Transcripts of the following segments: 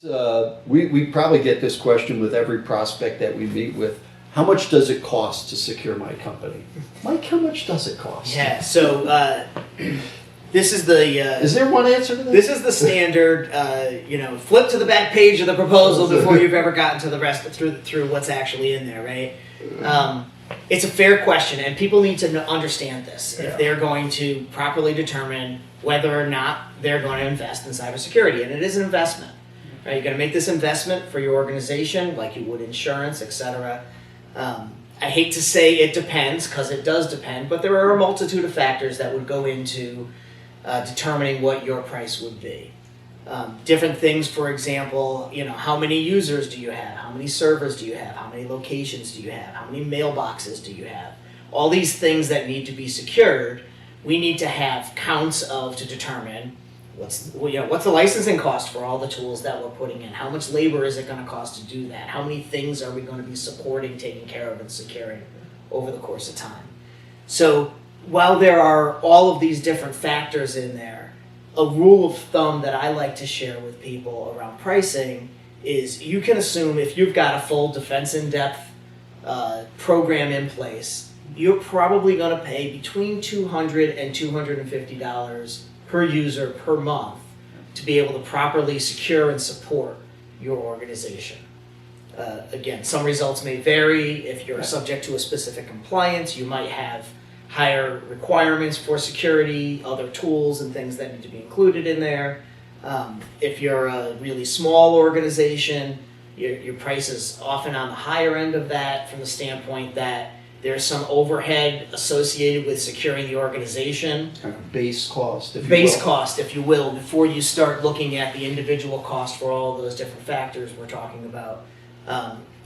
We probably get this question with every prospect that we meet with. How much does it cost to secure my company? Mike, how much does it cost? Yeah, so this is the... Is there one answer to that? This is the standard, flip to the back page of the proposal before you've ever gotten to the rest through what's actually in there, right? It's a fair question, and people need to understand this if they're going to properly determine whether or not they're going to invest in cybersecurity, and it is an investment. Right? You're going to make this investment for your organization like you would insurance, etc. I hate to say it depends, because it does depend, but there are a multitude of factors that would go into determining what your price would be. Different things, for example, how many users do you have? How many servers do you have? How many locations do you have? How many mailboxes do you have? All these things that need to be secured, we need to have counts of to determine what's the licensing cost for all the tools that we're putting in? How much labor is it going to cost to do that? How many things are we going to be supporting, taking care of, and securing over the course of time? So while there are all of these different factors in there, a rule of thumb that I like to share with people around pricing is you can assume if you've got a full defense in-depth program in place, you're probably going to pay between $200 and $250 per user per month to be able to properly secure and support your organization. Again, some results may vary. If you're subject to a specific compliance, you might have higher requirements for security, other tools and things that need to be included in there. If you're a really small organization, your price is often on the higher end of that from the standpoint that there's some overhead associated with securing the organization. Kind of base cost, if you will, before you start looking at the individual cost for all those different factors we're talking about.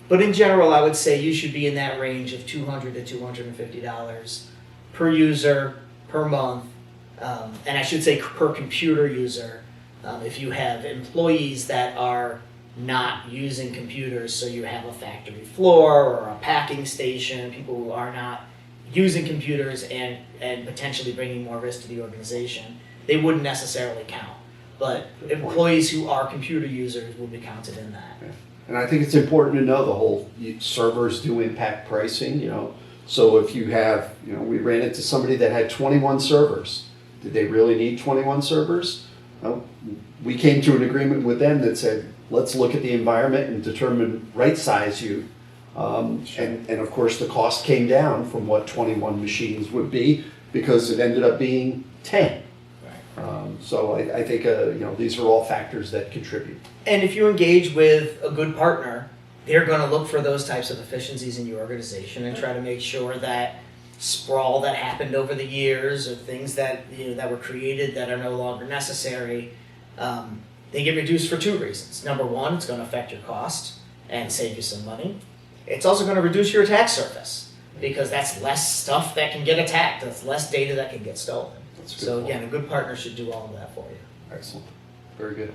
But in general, I would say you should be in that range of $200 to $250 per user per month, and I should say per computer user. If you have employees that are not using computers, so you have a factory floor or a packing station, people who are not using computers and potentially bringing more risk to the organization, they wouldn't necessarily count. But employees who are computer users will be counted in that. Yeah. And I think it's important to know the whole servers do impact pricing, So if you have, we ran into somebody that had 21 servers. Did they really need 21 servers? Well, we came to an agreement with them that said, let's look at the environment and determine right size you. And of course the cost came down from what 21 machines would be because it ended up being 10. So I think these are all factors that contribute. And if you engage with a good partner, they're going to look for those types of efficiencies in your organization and try to make sure that sprawl that happened over the years or things that that were created that are no longer necessary, they get reduced for two reasons. Number one, it's going to affect your cost and save you some money. It's also going to reduce your attack surface because that's less stuff that can get attacked. That's less data that can get stolen. So again, a good partner should do all of that for you. Excellent. Very good.